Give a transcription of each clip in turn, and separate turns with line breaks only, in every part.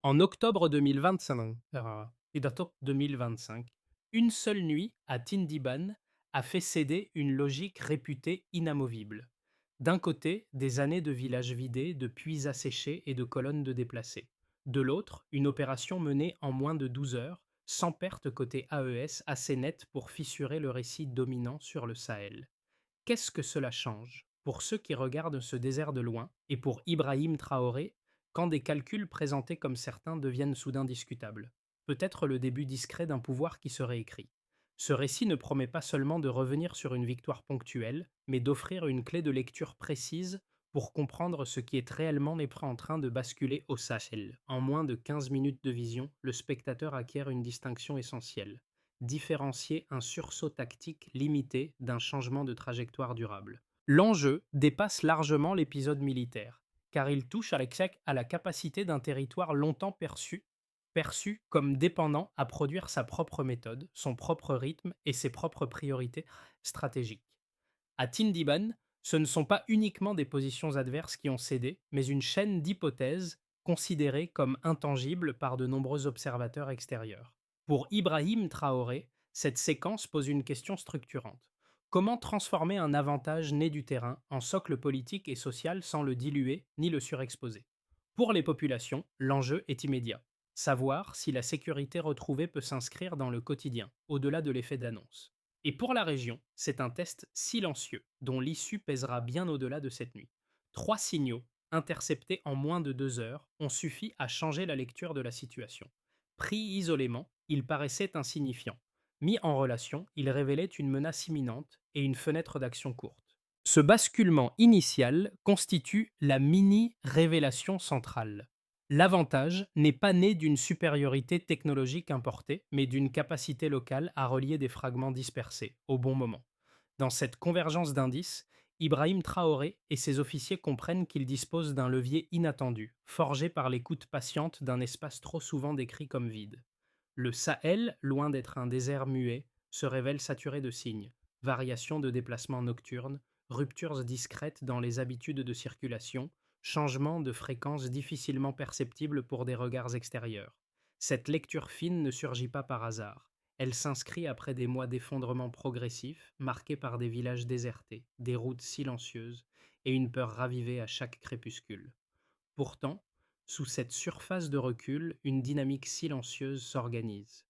En octobre 2025, octobre 2025, une seule nuit à Tindiban a fait céder une logique réputée inamovible. D'un côté, des années de villages vidés, de puits asséchés et de colonnes de déplacés. De l'autre, une opération menée en moins de 12 heures, sans perte côté AES assez nette pour fissurer le récit dominant sur le Sahel. Qu'est-ce que cela change pour ceux qui regardent ce désert de loin et pour Ibrahim Traoré quand des calculs présentés comme certains deviennent soudain discutables? Peut-être le début discret d'un pouvoir qui se réécrit. Ce récit ne promet pas seulement de revenir sur une victoire ponctuelle, mais d'offrir une clé de lecture précise pour comprendre ce qui est réellement en train de basculer au Sahel. En moins de 15 minutes de vision, le spectateur acquiert une distinction essentielle: différencier un sursaut tactique limité d'un changement de trajectoire durable. L'enjeu dépasse largement l'épisode militaire, car il touche à la capacité d'un territoire longtemps perçu comme dépendant à produire sa propre méthode, son propre rythme et ses propres priorités stratégiques. À Tindiban, ce ne sont pas uniquement des positions adverses qui ont cédé, mais une chaîne d'hypothèses considérées comme intangibles par de nombreux observateurs extérieurs. Pour Ibrahim Traoré, cette séquence pose une question structurante. Comment transformer un avantage né du terrain en socle politique et social sans le diluer ni le surexposer? Pour les populations, l'enjeu est immédiat. Savoir si la sécurité retrouvée peut s'inscrire dans le quotidien, au-delà de l'effet d'annonce. Et pour la région, c'est un test silencieux dont l'issue pèsera bien au-delà de cette nuit. Trois signaux, interceptés en moins de 2 heures, ont suffi à changer la lecture de la situation. Pris isolément, ils paraissaient insignifiants. Mis en relation, ils révélaient une menace imminente et une fenêtre d'action courte. Ce basculement initial constitue la mini-révélation centrale. L'avantage n'est pas né d'une supériorité technologique importée, mais d'une capacité locale à relier des fragments dispersés, au bon moment. Dans cette convergence d'indices, Ibrahim Traoré et ses officiers comprennent qu'ils disposent d'un levier inattendu, forgé par l'écoute patiente d'un espace trop souvent décrit comme vide. Le Sahel, loin d'être un désert muet, se révèle saturé de signes: variations de déplacement nocturnes, ruptures discrètes dans les habitudes de circulation, changements de fréquence difficilement perceptibles pour des regards extérieurs. Cette lecture fine ne surgit pas par hasard. Elle s'inscrit après des mois d'effondrement progressif, marqués par des villages désertés, des routes silencieuses et une peur ravivée à chaque crépuscule. Pourtant, sous cette surface de recul, une dynamique silencieuse s'organise.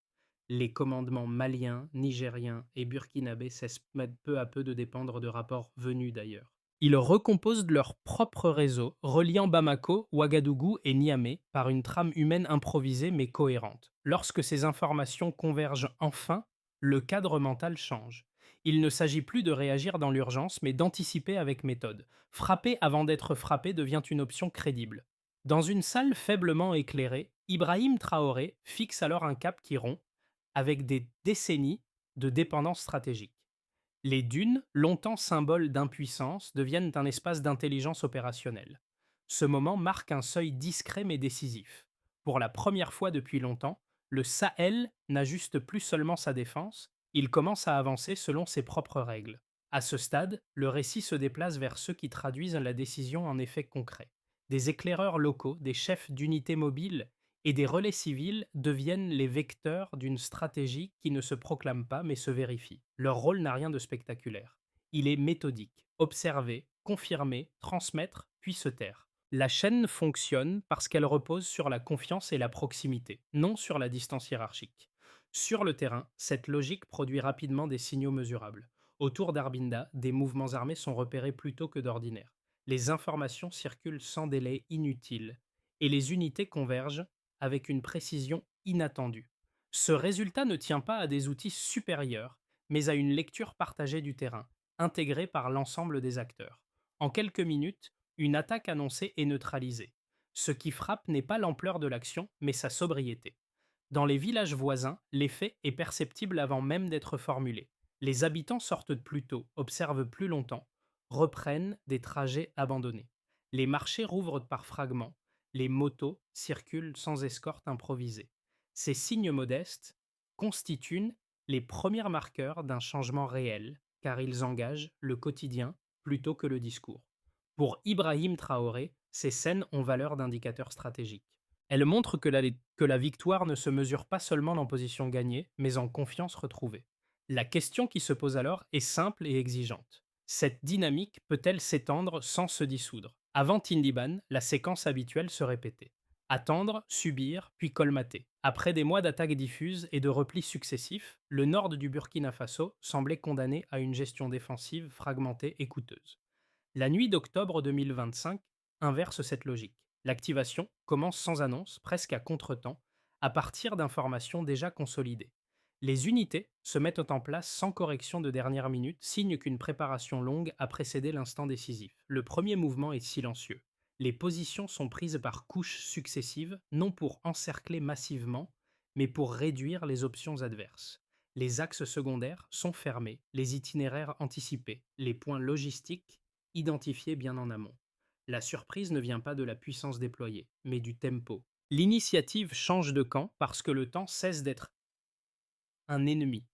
Les commandements maliens, nigériens et burkinabés cessent peu à peu de dépendre de rapports venus d'ailleurs. Ils recomposent leur propre réseau, reliant Bamako, Ouagadougou et Niamey par une trame humaine improvisée mais cohérente. Lorsque ces informations convergent enfin, le cadre mental change. Il ne s'agit plus de réagir dans l'urgence, mais d'anticiper avec méthode. Frapper avant d'être frappé devient une option crédible. Dans une salle faiblement éclairée, Ibrahim Traoré fixe alors un cap qui rompt avec des décennies de dépendance stratégique. Les dunes, longtemps symboles d'impuissance, deviennent un espace d'intelligence opérationnelle. Ce moment marque un seuil discret mais décisif. Pour la première fois depuis longtemps, le Sahel n'ajuste plus seulement sa défense, il commence à avancer selon ses propres règles. À ce stade, le récit se déplace vers ceux qui traduisent la décision en effets concrets. Des éclaireurs locaux, des chefs d'unités mobiles et des relais civils deviennent les vecteurs d'une stratégie qui ne se proclame pas mais se vérifie. Leur rôle n'a rien de spectaculaire. Il est méthodique: observer, confirmer, transmettre, puis se taire. La chaîne fonctionne parce qu'elle repose sur la confiance et la proximité, non sur la distance hiérarchique. Sur le terrain, cette logique produit rapidement des signaux mesurables. Autour d'Arbinda, des mouvements armés sont repérés plus tôt que d'ordinaire. Les informations circulent sans délai inutile, et les unités convergent avec une précision inattendue. Ce résultat ne tient pas à des outils supérieurs, mais à une lecture partagée du terrain, intégrée par l'ensemble des acteurs. En quelques minutes, une attaque annoncée est neutralisée. Ce qui frappe n'est pas l'ampleur de l'action, mais sa sobriété. Dans les villages voisins, l'effet est perceptible avant même d'être formulé. Les habitants sortent plus tôt, observent plus longtemps, reprennent des trajets abandonnés. Les marchés rouvrent par fragments, les motos circulent sans escorte improvisée. Ces signes modestes constituent les premiers marqueurs d'un changement réel, car ils engagent le quotidien plutôt que le discours. Pour Ibrahim Traoré, ces scènes ont valeur d'indicateur stratégique. Elle montre que la victoire ne se mesure pas seulement en position gagnée, mais en confiance retrouvée. La question qui se pose alors est simple et exigeante. Cette dynamique peut-elle s'étendre sans se dissoudre? Avant Tindiban, la séquence habituelle se répétait. Attendre, subir, puis colmater. Après des mois d'attaques diffuses et de replis successifs, le nord du Burkina Faso semblait condamné à une gestion défensive fragmentée et coûteuse. La nuit d'octobre 2025 inverse cette logique. L'activation commence sans annonce, presque à contretemps, à partir d'informations déjà consolidées. Les unités se mettent en place sans correction de dernière minute, signe qu'une préparation longue a précédé l'instant décisif. Le premier mouvement est silencieux. Les positions sont prises par couches successives, non pour encercler massivement, mais pour réduire les options adverses. Les axes secondaires sont fermés, les itinéraires anticipés, les points logistiques identifiés bien en amont. La surprise ne vient pas de la puissance déployée, mais du tempo. L'initiative change de camp parce que le temps cesse d'être un ennemi.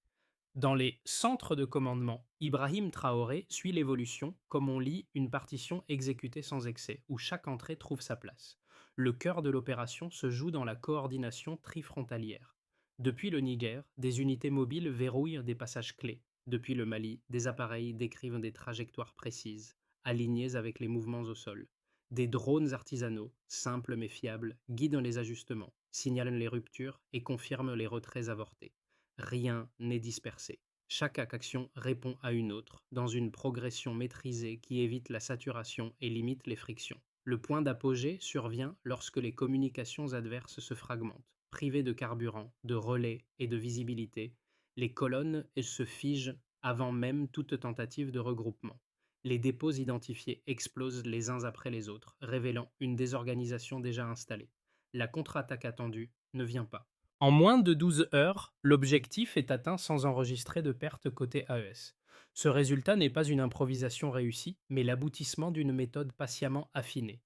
Dans les centres de commandement, Ibrahim Traoré suit l'évolution comme on lit une partition exécutée sans excès, où chaque entrée trouve sa place. Le cœur de l'opération se joue dans la coordination trifrontalière. Depuis le Niger, des unités mobiles verrouillent des passages clés. Depuis le Mali, des appareils décrivent des trajectoires précises, alignées avec les mouvements au sol. Des drones artisanaux, simples mais fiables, guident les ajustements, signalent les ruptures et confirment les retraits avortés. Rien n'est dispersé. Chaque action répond à une autre, dans une progression maîtrisée qui évite la saturation et limite les frictions. Le point d'apogée survient lorsque les communications adverses se fragmentent. Privées de carburant, de relais et de visibilité, les colonnes se figent avant même toute tentative de regroupement. Les dépôts identifiés explosent les uns après les autres, révélant une désorganisation déjà installée. La contre-attaque attendue ne vient pas. En moins de 12 heures, l'objectif est atteint sans enregistrer de pertes côté AES. Ce résultat n'est pas une improvisation réussie, mais l'aboutissement d'une méthode patiemment affinée.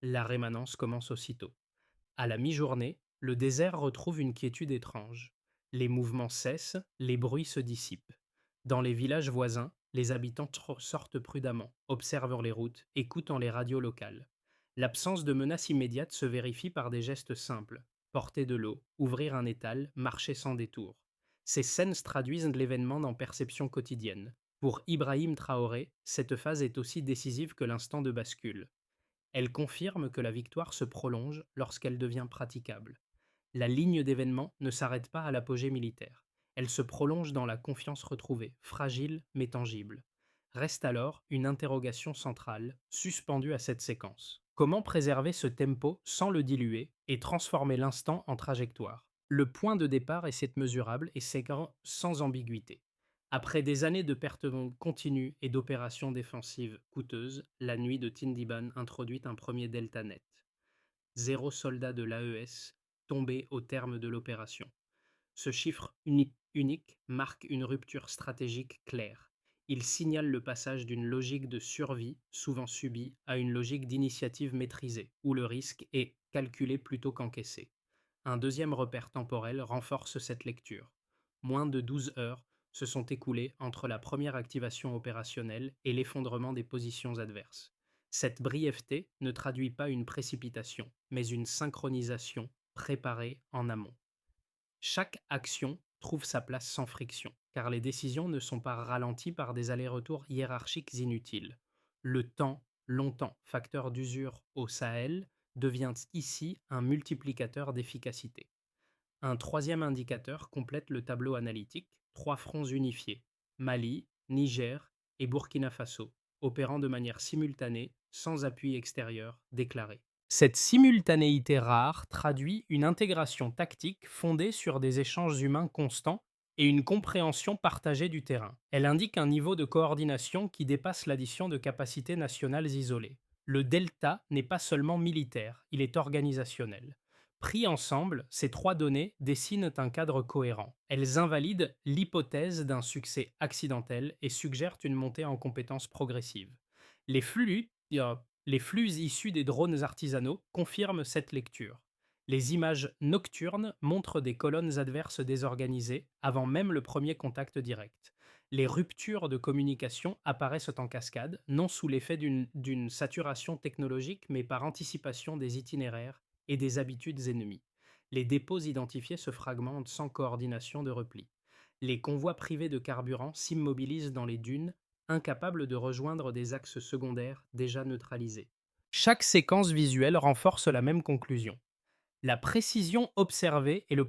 La rémanence commence aussitôt. À la mi-journée, le désert retrouve une quiétude étrange. Les mouvements cessent, les bruits se dissipent. Dans les villages voisins, les habitants sortent prudemment, observent les routes, écoutent les radios locales. L'absence de menace immédiate se vérifie par des gestes simples. Porter de l'eau, ouvrir un étal, marcher sans détour. Ces scènes traduisent l'événement dans perception quotidienne. Pour Ibrahim Traoré, cette phase est aussi décisive que l'instant de bascule. Elle confirme que la victoire se prolonge lorsqu'elle devient praticable. La ligne d'événement ne s'arrête pas à l'apogée militaire. Elle se prolonge dans la confiance retrouvée, fragile mais tangible. Reste alors une interrogation centrale, suspendue à cette séquence. Comment préserver ce tempo sans le diluer et transformer l'instant en trajectoire? Le point de départ est cette mesurable et séquent sans ambiguïté. Après des années de pertes continues et d'opérations défensives coûteuses, la nuit de Tindiban introduit un premier delta net. 0 soldat de l'AES tombé au terme de l'opération. Ce chiffre unique marque une rupture stratégique claire. Il signale le passage d'une logique de survie, souvent subie, à une logique d'initiative maîtrisée, où le risque est calculé plutôt qu'encaissé. Un deuxième repère temporel renforce cette lecture. Moins de 12 heures se sont écoulées entre la première activation opérationnelle et l'effondrement des positions adverses. Cette brièveté ne traduit pas une précipitation, mais une synchronisation préparée en amont. Chaque action trouve sa place sans friction, car les décisions ne sont pas ralenties par des allers-retours hiérarchiques inutiles. Le temps, longtemps facteur d'usure au Sahel, devient ici un multiplicateur d'efficacité. Un troisième indicateur complète le tableau analytique, trois fronts unifiés, Mali, Niger et Burkina Faso, opérant de manière simultanée, sans appui extérieur déclaré. Cette simultanéité rare traduit une intégration tactique fondée sur des échanges humains constants et une compréhension partagée du terrain. Elle indique un niveau de coordination qui dépasse l'addition de capacités nationales isolées. Le delta n'est pas seulement militaire, il est organisationnel. Pris ensemble, ces trois données dessinent un cadre cohérent. Elles invalident l'hypothèse d'un succès accidentel et suggèrent une montée en compétences progressive. Les flux, les flux issus des drones artisanaux confirment cette lecture. Les images nocturnes montrent des colonnes adverses désorganisées avant même le premier contact direct. Les ruptures de communication apparaissent en cascade, non sous l'effet d'une saturation technologique, mais par anticipation des itinéraires et des habitudes ennemies. Les dépôts identifiés se fragmentent sans coordination de repli. Les convois privés de carburant s'immobilisent dans les dunes, incapables de rejoindre des axes secondaires déjà neutralisés. Chaque séquence visuelle renforce la même conclusion. La précision observée est le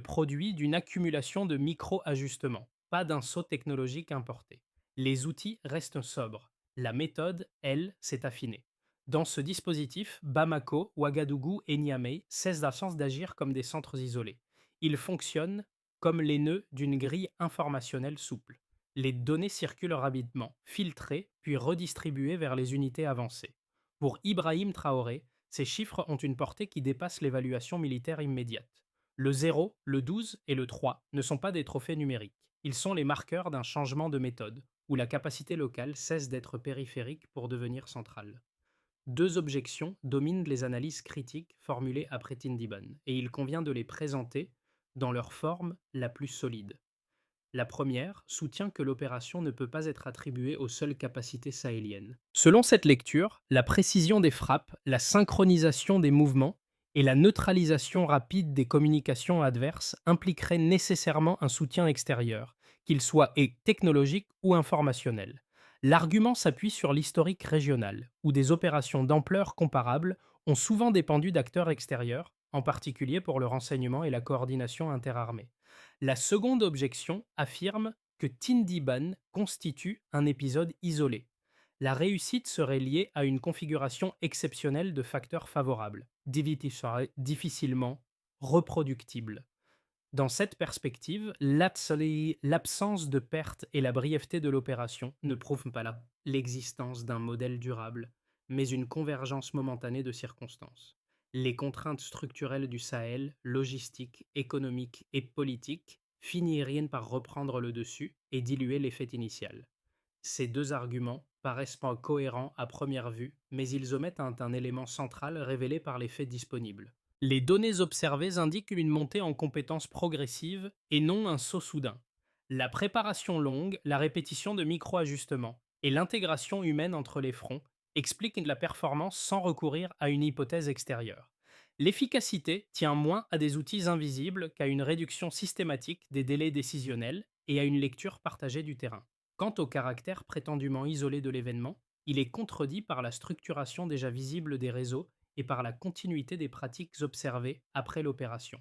produit d'une accumulation de micro-ajustements, pas d'un saut technologique importé. Les outils restent sobres. La méthode, elle, s'est affinée. Dans ce dispositif, Bamako, Ouagadougou et Niamey cessent la chance d'agir comme des centres isolés. Ils fonctionnent comme les nœuds d'une grille informationnelle souple. Les données circulent rapidement, filtrées, puis redistribuées vers les unités avancées. Pour Ibrahim Traoré, ces chiffres ont une portée qui dépasse l'évaluation militaire immédiate. Le 0, le 12 et le 3 ne sont pas des trophées numériques. Ils sont les marqueurs d'un changement de méthode, où la capacité locale cesse d'être périphérique pour devenir centrale. Deux objections dominent les analyses critiques formulées après Tindiban, et il convient de les présenter dans leur forme la plus solide. La première soutient que l'opération ne peut pas être attribuée aux seules capacités sahéliennes. Selon cette lecture, la précision des frappes, la synchronisation des mouvements et la neutralisation rapide des communications adverses impliqueraient nécessairement un soutien extérieur, qu'il soit technologique ou informationnel. L'argument s'appuie sur l'historique régional, où des opérations d'ampleur comparable ont souvent dépendu d'acteurs extérieurs, en particulier pour le renseignement et la coordination interarmée. La seconde objection affirme que Tindiban constitue un épisode isolé. La réussite serait liée à une configuration exceptionnelle de facteurs favorables, difficilement reproductibles. Dans cette perspective, l'absence de perte et la brièveté de l'opération ne prouvent pas l'existence d'un modèle durable, mais une convergence momentanée de circonstances. Les contraintes structurelles du Sahel, logistiques, économiques et politiques, finiraient par reprendre le dessus et diluer l'effet initial. Ces deux arguments paraissent pas cohérents à première vue, mais ils omettent un élément central révélé par les faits disponibles. Les données observées indiquent une montée en compétences progressive et non un saut soudain. La préparation longue, la répétition de micro-ajustements et l'intégration humaine entre les fronts expliquent la performance sans recourir à une hypothèse extérieure. L'efficacité tient moins à des outils invisibles qu'à une réduction systématique des délais décisionnels et à une lecture partagée du terrain. Quant au caractère prétendument isolé de l'événement, il est contredit par la structuration déjà visible des réseaux et par la continuité des pratiques observées après l'opération.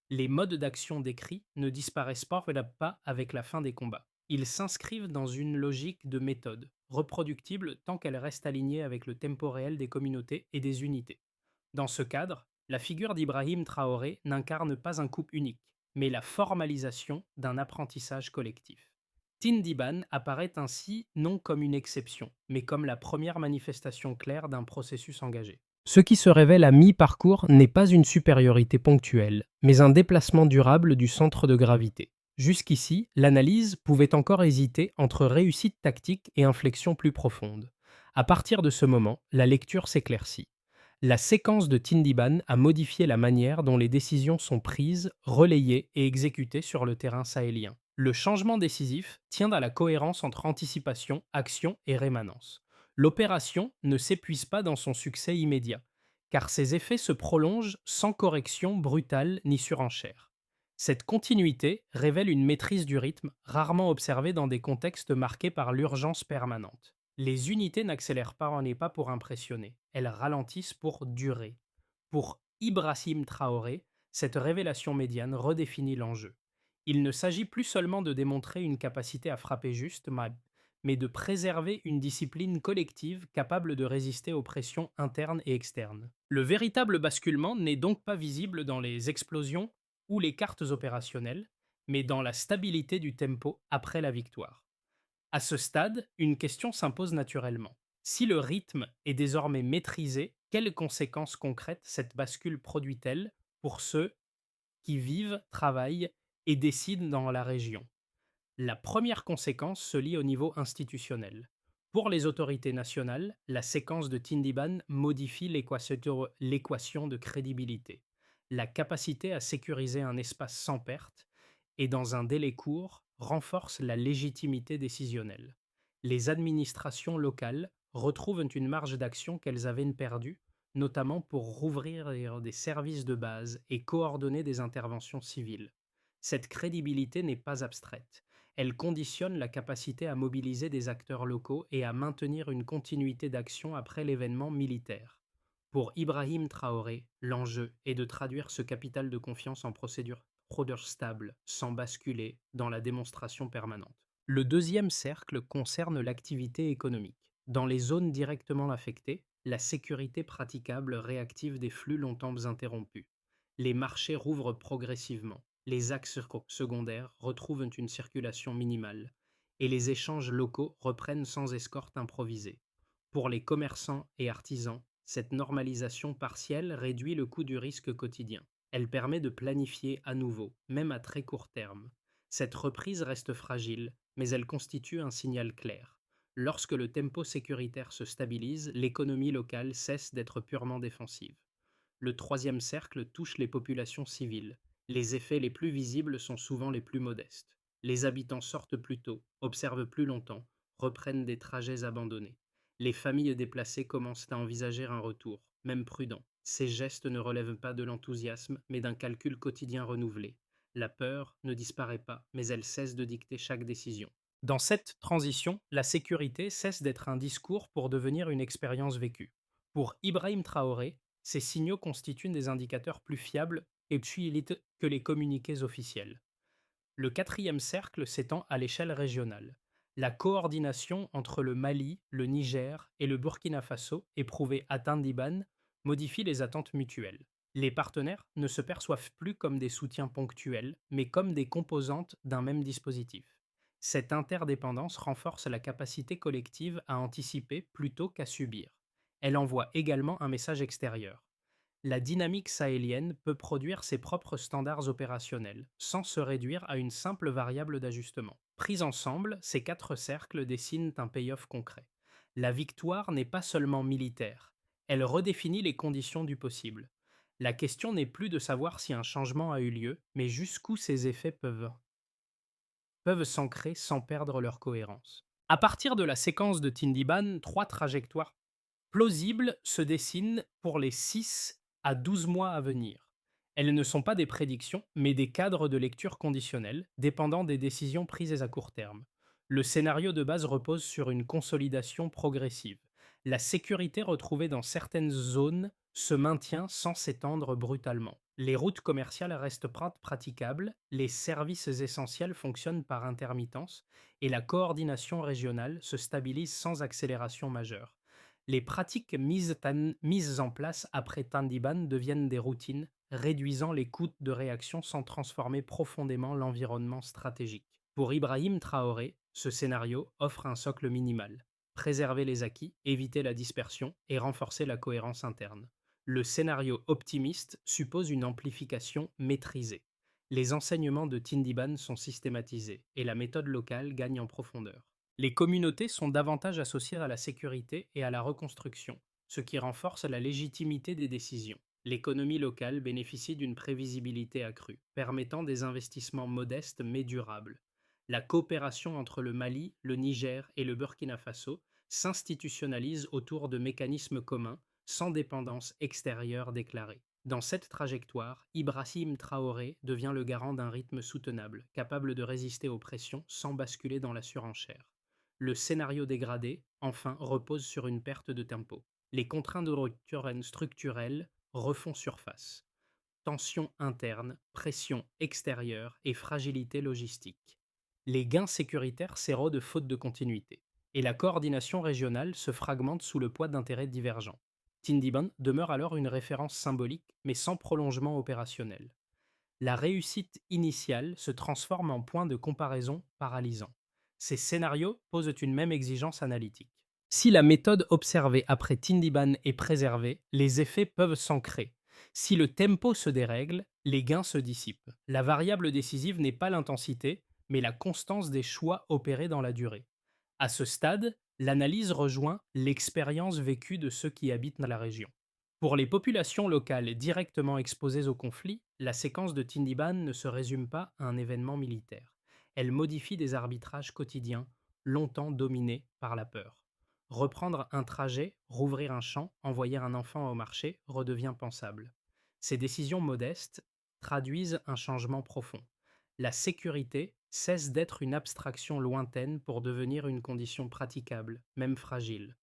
Les modes d'action décrits ne disparaissent pas avec la fin des combats. Ils s'inscrivent dans une logique de méthode, reproductible tant qu'elle reste alignée avec le tempo réel des communautés et des unités. Dans ce cadre, la figure d'Ibrahim Traoré n'incarne pas un couple unique, mais la formalisation d'un apprentissage collectif. Tindiban apparaît ainsi non comme une exception, mais comme la première manifestation claire d'un processus engagé. Ce qui se révèle à mi-parcours n'est pas une supériorité ponctuelle, mais un déplacement durable du centre de gravité. Jusqu'ici, l'analyse pouvait encore hésiter entre réussite tactique et inflexion plus profonde. À partir de ce moment, la lecture s'éclaircit. La séquence de Tindiban a modifié la manière dont les décisions sont prises, relayées et exécutées sur le terrain sahélien. Le changement décisif tient à la cohérence entre anticipation, action et rémanence. L'opération ne s'épuise pas dans son succès immédiat, car ses effets se prolongent sans correction brutale ni surenchère. Cette continuité révèle une maîtrise du rythme rarement observée dans des contextes marqués par l'urgence permanente. Les unités n'accélèrent pas en pas pour impressionner, elles ralentissent pour durer. Pour Ibrahim Traoré, cette révélation médiane redéfinit l'enjeu. Il ne s'agit plus seulement de démontrer une capacité à frapper juste, mais de préserver une discipline collective capable de résister aux pressions internes et externes. Le véritable basculement n'est donc pas visible dans les explosions ou les cartes opérationnelles, mais dans la stabilité du tempo après la victoire. À ce stade, une question s'impose naturellement. Si le rythme est désormais maîtrisé, quelles conséquences concrètes cette bascule produit-elle pour ceux qui vivent, travaillent et décident dans la région? La première conséquence se lie au niveau institutionnel. Pour les autorités nationales, la séquence de Tindiban modifie l'équation de crédibilité. La capacité à sécuriser un espace sans perte et dans un délai court renforce la légitimité décisionnelle. Les administrations locales retrouvent une marge d'action qu'elles avaient perdue, notamment pour rouvrir des services de base et coordonner des interventions civiles. Cette crédibilité n'est pas abstraite. Elle conditionne la capacité à mobiliser des acteurs locaux et à maintenir une continuité d'action après l'événement militaire. Pour Ibrahim Traoré, l'enjeu est de traduire ce capital de confiance en procédure stable, sans basculer dans la démonstration permanente. Le deuxième cercle concerne l'activité économique. Dans les zones directement affectées, la sécurité praticable réactive des flux longtemps interrompus. Les marchés rouvrent progressivement, les axes secondaires retrouvent une circulation minimale, et les échanges locaux reprennent sans escorte improvisée. Pour les commerçants et artisans, cette normalisation partielle réduit le coût du risque quotidien. Elle permet de planifier à nouveau, même à très court terme. Cette reprise reste fragile, mais elle constitue un signal clair. Lorsque le tempo sécuritaire se stabilise, l'économie locale cesse d'être purement défensive. Le troisième cercle touche les populations civiles. Les effets les plus visibles sont souvent les plus modestes. Les habitants sortent plus tôt, observent plus longtemps, reprennent des trajets abandonnés. Les familles déplacées commencent à envisager un retour, même prudent. Ces gestes ne relèvent pas de l'enthousiasme, mais d'un calcul quotidien renouvelé. La peur ne disparaît pas, mais elle cesse de dicter chaque décision. Dans cette transition, la sécurité cesse d'être un discours pour devenir une expérience vécue. Pour Ibrahim Traoré, ces signaux constituent des indicateurs plus fiables et utiles que les communiqués officiels. Le quatrième cercle s'étend à l'échelle régionale. La coordination entre le Mali, le Niger et le Burkina Faso, éprouvée à Tindiban, modifie les attentes mutuelles. Les partenaires ne se perçoivent plus comme des soutiens ponctuels, mais comme des composantes d'un même dispositif. Cette interdépendance renforce la capacité collective à anticiper plutôt qu'à subir. Elle envoie également un message extérieur. La dynamique sahélienne peut produire ses propres standards opérationnels, sans se réduire à une simple variable d'ajustement. Pris ensemble, ces quatre cercles dessinent un payoff concret. La victoire n'est pas seulement militaire, elle redéfinit les conditions du possible. La question n'est plus de savoir si un changement a eu lieu, mais jusqu'où ces effets peuvent s'ancrer sans perdre leur cohérence. À partir de la séquence de Tindiban, trois trajectoires plausibles se dessinent pour les 6 à 12 mois à venir. Elles ne sont pas des prédictions, mais des cadres de lecture conditionnels, dépendant des décisions prises à court terme. Le scénario de base repose sur une consolidation progressive. La sécurité retrouvée dans certaines zones se maintient sans s'étendre brutalement. Les routes commerciales restent praticables, les services essentiels fonctionnent par intermittence et la coordination régionale se stabilise sans accélération majeure. Les pratiques mises en place après Tandiban deviennent des routines, réduisant les coûts de réaction sans transformer profondément l'environnement stratégique. Pour Ibrahim Traoré, ce scénario offre un socle minimal. Préserver les acquis, éviter la dispersion et renforcer la cohérence interne. Le scénario optimiste suppose une amplification maîtrisée. Les enseignements de Tindiban sont systématisés et la méthode locale gagne en profondeur. Les communautés sont davantage associées à la sécurité et à la reconstruction, ce qui renforce la légitimité des décisions. L'économie locale bénéficie d'une prévisibilité accrue, permettant des investissements modestes mais durables. La coopération entre le Mali, le Niger et le Burkina Faso s'institutionnalise autour de mécanismes communs, sans dépendance extérieure déclarée. Dans cette trajectoire, Ibrahim Traoré devient le garant d'un rythme soutenable, capable de résister aux pressions sans basculer dans la surenchère. Le scénario dégradé, enfin, repose sur une perte de tempo. Les contraintes de rupture structurelles refont surface. Tensions internes, pression extérieure et fragilité logistique. Les gains sécuritaires s'érodent faute de continuité, et la coordination régionale se fragmente sous le poids d'intérêts divergents. Tindiban demeure alors une référence symbolique, mais sans prolongement opérationnel. La réussite initiale se transforme en point de comparaison paralysant. Ces scénarios posent une même exigence analytique. Si la méthode observée après Tindiban est préservée, les effets peuvent s'ancrer. Si le tempo se dérègle, les gains se dissipent. La variable décisive n'est pas l'intensité, mais la constance des choix opérés dans la durée. À ce stade, l'analyse rejoint l'expérience vécue de ceux qui habitent dans la région. Pour les populations locales directement exposées au conflit, la séquence de Tindiban ne se résume pas à un événement militaire. Elle modifie des arbitrages quotidiens, longtemps dominés par la peur. Reprendre un trajet, rouvrir un champ, envoyer un enfant au marché redevient pensable. Ces décisions modestes traduisent un changement profond. La sécurité cesse d'être une abstraction lointaine pour devenir une condition praticable, même fragile.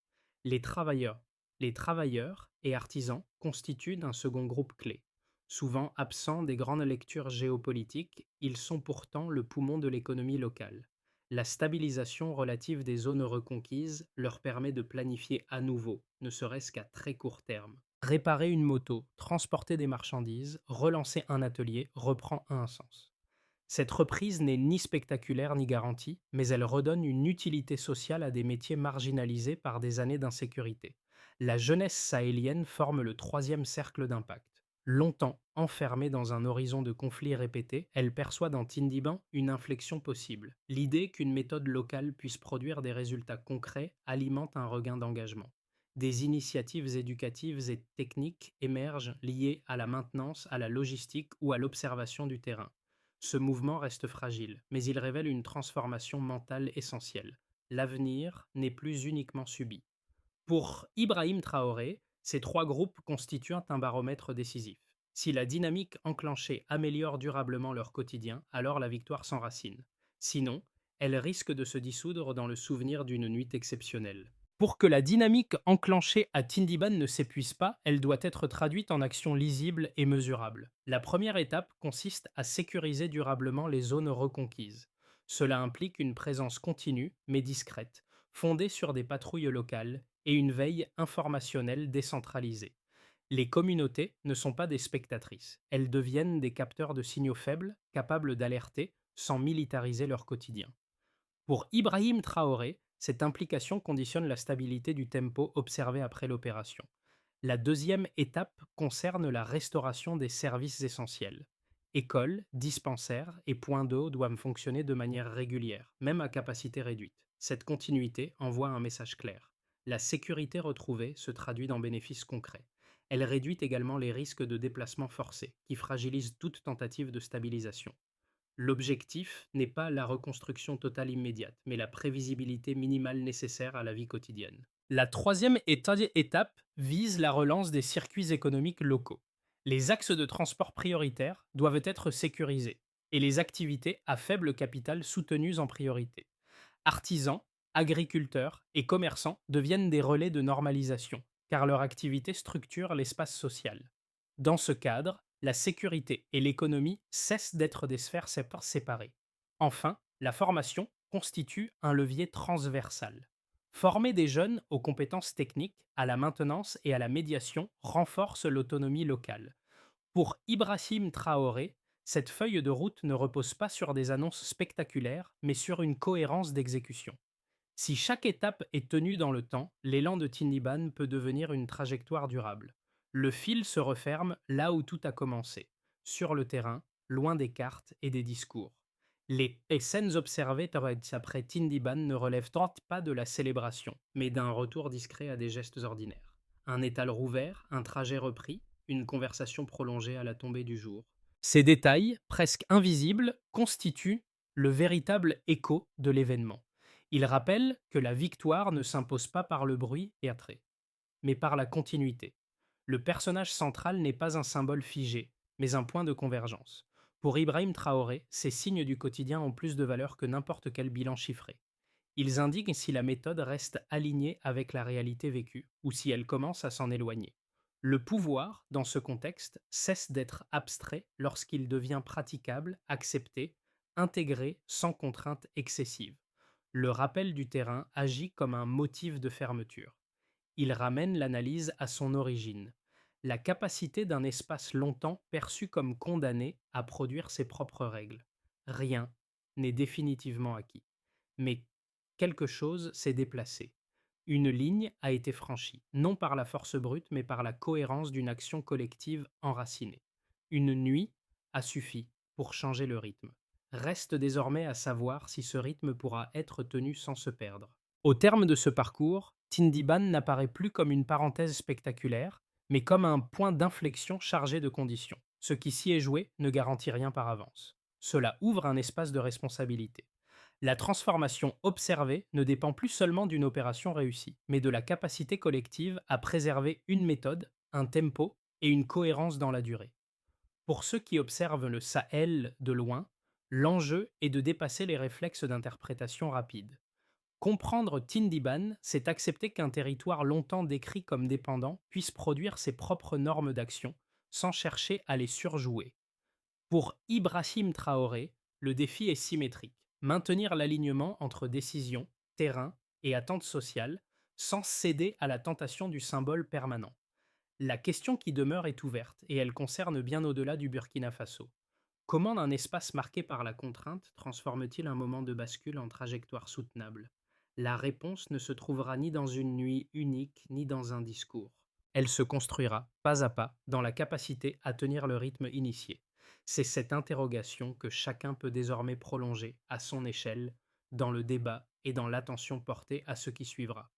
Les travailleurs, les travailleurs et artisans constituent un second groupe clé. Souvent absents des grandes lectures géopolitiques, ils sont pourtant le poumon de l'économie locale. La stabilisation relative des zones reconquises leur permet de planifier à nouveau, ne serait-ce qu'à très court terme. Réparer une moto, transporter des marchandises, relancer un atelier reprend un sens. Cette reprise n'est ni spectaculaire ni garantie, mais elle redonne une utilité sociale à des métiers marginalisés par des années d'insécurité. La jeunesse sahélienne forme le troisième cercle d'impact. Longtemps enfermée dans un horizon de conflits répétés, elle perçoit dans Tindiban une inflexion possible. L'idée qu'une méthode locale puisse produire des résultats concrets alimente un regain d'engagement. Des initiatives éducatives et techniques émergent liées à la maintenance, à la logistique ou à l'observation du terrain. Ce mouvement reste fragile, mais il révèle une transformation mentale essentielle. L'avenir n'est plus uniquement subi. Pour Ibrahim Traoré, ces trois groupes constituent un baromètre décisif. Si la dynamique enclenchée améliore durablement leur quotidien, alors la victoire s'enracine. Sinon, elle risque de se dissoudre dans le souvenir d'une nuit exceptionnelle. Pour que la dynamique enclenchée à Tindiban ne s'épuise pas, elle doit être traduite en actions lisibles et mesurables. La première étape consiste à sécuriser durablement les zones reconquises. Cela implique une présence continue, mais discrète, fondée sur des patrouilles locales et une veille informationnelle décentralisée. Les communautés ne sont pas des spectatrices, elles deviennent des capteurs de signaux faibles, capables d'alerter sans militariser leur quotidien. Pour Ibrahim Traoré, cette implication conditionne la stabilité du tempo observé après l'opération. La deuxième étape concerne la restauration des services essentiels. Écoles, dispensaires et points d'eau doivent fonctionner de manière régulière, même à capacité réduite. Cette continuité envoie un message clair. La sécurité retrouvée se traduit dans bénéfices concrets. Elle réduit également les risques de déplacement forcé, qui fragilisent toute tentative de stabilisation. L'objectif n'est pas la reconstruction totale immédiate, mais la prévisibilité minimale nécessaire à la vie quotidienne. La troisième étape vise la relance des circuits économiques locaux. Les axes de transport prioritaires doivent être sécurisés et les activités à faible capital soutenues en priorité. Artisans, agriculteurs et commerçants deviennent des relais de normalisation, car leur activité structure l'espace social. Dans ce cadre, la sécurité et l'économie cessent d'être des sphères séparées. Enfin, la formation constitue un levier transversal. Former des jeunes aux compétences techniques, à la maintenance et à la médiation renforce l'autonomie locale. Pour Ibrahim Traoré, cette feuille de route ne repose pas sur des annonces spectaculaires, mais sur une cohérence d'exécution. Si chaque étape est tenue dans le temps, l'élan de Tindiban peut devenir une trajectoire durable. Le fil se referme là où tout a commencé, sur le terrain, loin des cartes et des discours. Les scènes observées après Tindiban ne relèvent tant pas de la célébration, mais d'un retour discret à des gestes ordinaires. Un étal rouvert, un trajet repris, une conversation prolongée à la tombée du jour. Ces détails, presque invisibles, constituent le véritable écho de l'événement. Il rappelle que la victoire ne s'impose pas par le bruit et attrait, mais par la continuité. Le personnage central n'est pas un symbole figé, mais un point de convergence. Pour Ibrahim Traoré, ces signes du quotidien ont plus de valeur que n'importe quel bilan chiffré. Ils indiquent si la méthode reste alignée avec la réalité vécue ou si elle commence à s'en éloigner. Le pouvoir, dans ce contexte, cesse d'être abstrait lorsqu'il devient praticable, accepté, intégré sans contrainte excessive. Le rappel du terrain agit comme un motif de fermeture. Il ramène l'analyse à son origine, la capacité d'un espace longtemps perçu comme condamné à produire ses propres règles. Rien n'est définitivement acquis. Mais quelque chose s'est déplacé. Une ligne a été franchie, non par la force brute, mais par la cohérence d'une action collective enracinée. Une nuit a suffi pour changer le rythme. Reste désormais à savoir si ce rythme pourra être tenu sans se perdre. Au terme de ce parcours, Tindiban n'apparaît plus comme une parenthèse spectaculaire, mais comme un point d'inflexion chargé de conditions. Ce qui s'y est joué ne garantit rien par avance. Cela ouvre un espace de responsabilité. La transformation observée ne dépend plus seulement d'une opération réussie, mais de la capacité collective à préserver une méthode, un tempo et une cohérence dans la durée. Pour ceux qui observent le Sahel de loin, l'enjeu est de dépasser les réflexes d'interprétation rapide. Comprendre Tindiban, c'est accepter qu'un territoire longtemps décrit comme dépendant puisse produire ses propres normes d'action sans chercher à les surjouer. Pour Ibrahim Traoré, le défi est symétrique. Maintenir l'alignement entre décision, terrain et attente sociale sans céder à la tentation du symbole permanent. La question qui demeure est ouverte et elle concerne bien au-delà du Burkina Faso. Comment un espace marqué par la contrainte transforme-t-il un moment de bascule en trajectoire soutenable? La réponse ne se trouvera ni dans une nuit unique, ni dans un discours. Elle se construira, pas à pas, dans la capacité à tenir le rythme initié. C'est cette interrogation que chacun peut désormais prolonger à son échelle, dans le débat et dans l'attention portée à ce qui suivra.